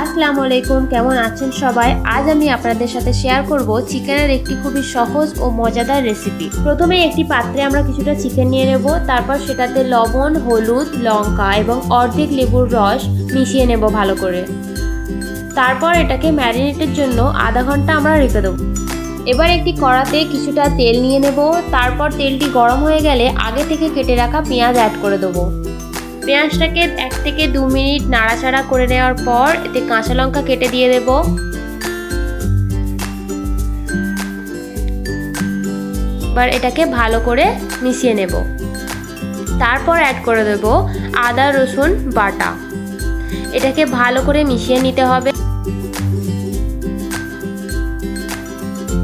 আসসালামু আলাইকুম, কেমন আছেন সবাই? আজ আমি আপনাদের সাথে শেয়ার করব চিকেনের একটি খুবই সহজ ও মজাদার রেসিপি। প্রথমে একটি পাত্রে আমরা কিছুটা চিকেন নিয়ে নেব, তারপর সেটাতে লবণ, হলুদ, লঙ্কা এবং অর্ধেক লেবুর রস মিশিয়ে নেব ভালো করে। তারপর এটাকে ম্যারিনেটের জন্য আধা ঘন্টা আমরা রেখে দেবো। এবার একটি কড়াতে কিছুটা তেল নিয়ে নেব, তারপর তেলটি গরম হয়ে গেলে আগে থেকে কেটে রাখা পেঁয়াজ অ্যাড করে দেবো। পেঁয়াজটাকে 1 থেকে 2 মিনিট নাড়াচাড়া করে নেওয়ার পর এতে কাঁচা লঙ্কা কেটে দিয়ে দেব। এবার এটাকে ভালো করে মিশিয়ে নেব। তারপর অ্যাড করে দেব আদা রসুন বাটা। এটাকে ভালো করে মিশিয়ে নিতে হবে।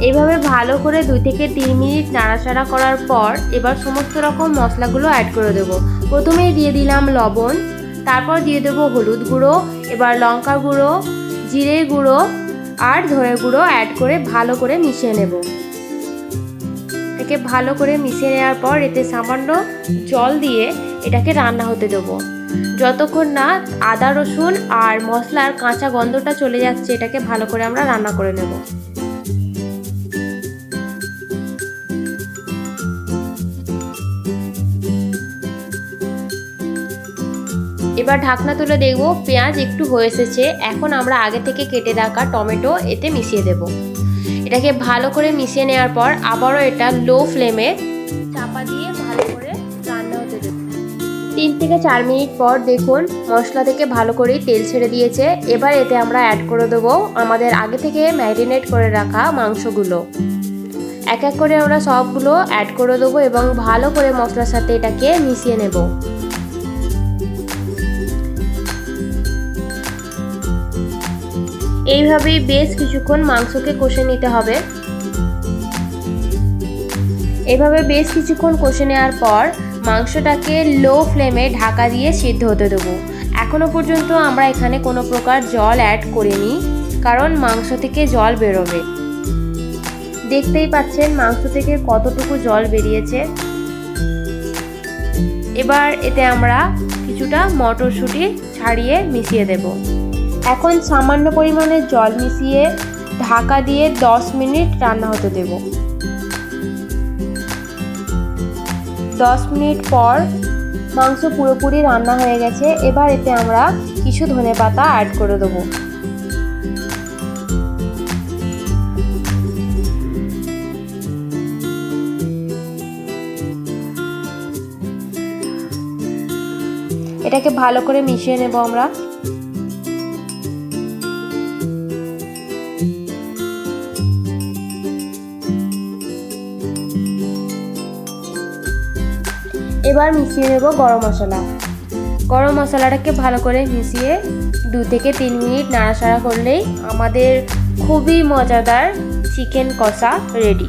এইভাবে ভালো করে 2 থেকে 3 মিনিট নাড়াচাড়া করার পর এবার সমস্ত রকম মশলাগুলো অ্যাড করে দেবো। প্রথমেই দিয়ে দিলাম লবণ, তারপর দিয়ে দেবো হলুদ গুঁড়ো, এবার লঙ্কা গুঁড়ো, জিরে গুঁড়ো আর ধনে গুঁড়ো অ্যাড করে ভালো করে মিশিয়ে নেব। এটাকে ভালো করে মিশিয়ে নেওয়ার পর এতে সামান্য জল দিয়ে এটাকে রান্না হতে দেবো। যতক্ষণ না আদা রসুন আর মশলার কাঁচা গন্ধটা চলে যাচ্ছে এটাকে ভালো করে আমরা রান্না করে নেব। এবার ঢাকনা তুলে দেখব পেঁয়াজ একটু হয়ে এসেছে। এখন আমরা আগে থেকে কেটে রাখা টমেটো এতে মিশিয়ে দেব। এটাকে ভালো করে মিশিয়ে নেওয়ার পর আবারও এটা লো ফ্লেমে চাপা দিয়ে ভালো করে রান্না হতে দেব। 3 থেকে 4 মিনিট পর দেখুন মশলা থেকে ভালো করেই তেল ছেড়ে দিয়েছে। এবার এতে আমরা অ্যাড করে দেবো আমাদের আগে থেকে ম্যারিনেট করে রাখা মাংসগুলো। এক এক করে আমরা সবগুলো অ্যাড করে দেবো এবং ভালো করে মশলার সাথে এটাকে মিশিয়ে নেব। এইভাবেই বেশ কিছুক্ষণ মাংসকে কষে নিতে হবে। এভাবে বেশ কিছুক্ষণ কষে নেওয়ার পর মাংসটাকে লো ফ্লেমে ঢাকা দিয়ে সিদ্ধ হতে দেবো। এখনো পর্যন্ত আমরা এখানে কোনো প্রকার জল অ্যাড করিনি, কারণ মাংস থেকে জল বেরোবে। দেখতেই পাচ্ছেন মাংস থেকে কতটুকু জল বেরিয়েছে। এবার এতে আমরা কিছুটা মটরশুঁটি ছাড়িয়ে মিশিয়ে দেব। এখন সামান্য পরিমাণে জল মিশিয়ে ঢাকা দিয়ে 10 মিনিট রান্না হতে দেব। 10 মিনিট পর মাংস পুরোপুরি রান্না হয়ে গেছে। এবার এতে আমরা কিছু ধনেপাতা অ্যাড করে দেব। এটাকে ভালো করে মিশিয়ে নেব আমরা। এবার মিশিয়ে নেব গরম মশলা। গরম মশলাটাকে ভালো করে মিশিয়ে 2 থেকে 3 মিনিট নাড়াচাড়া করলেই আমাদের খুবই মজাদার চিকেন কষা রেডি।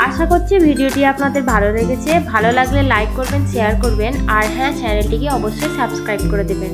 আশা করছি ভিডিওটি আপনাদের ভালো লেগেছে। ভালো লাগলে লাইক করবেন, শেয়ার করবেন আর হ্যাঁ, চ্যানেলটিকে অবশ্যই সাবস্ক্রাইব করে দেবেন।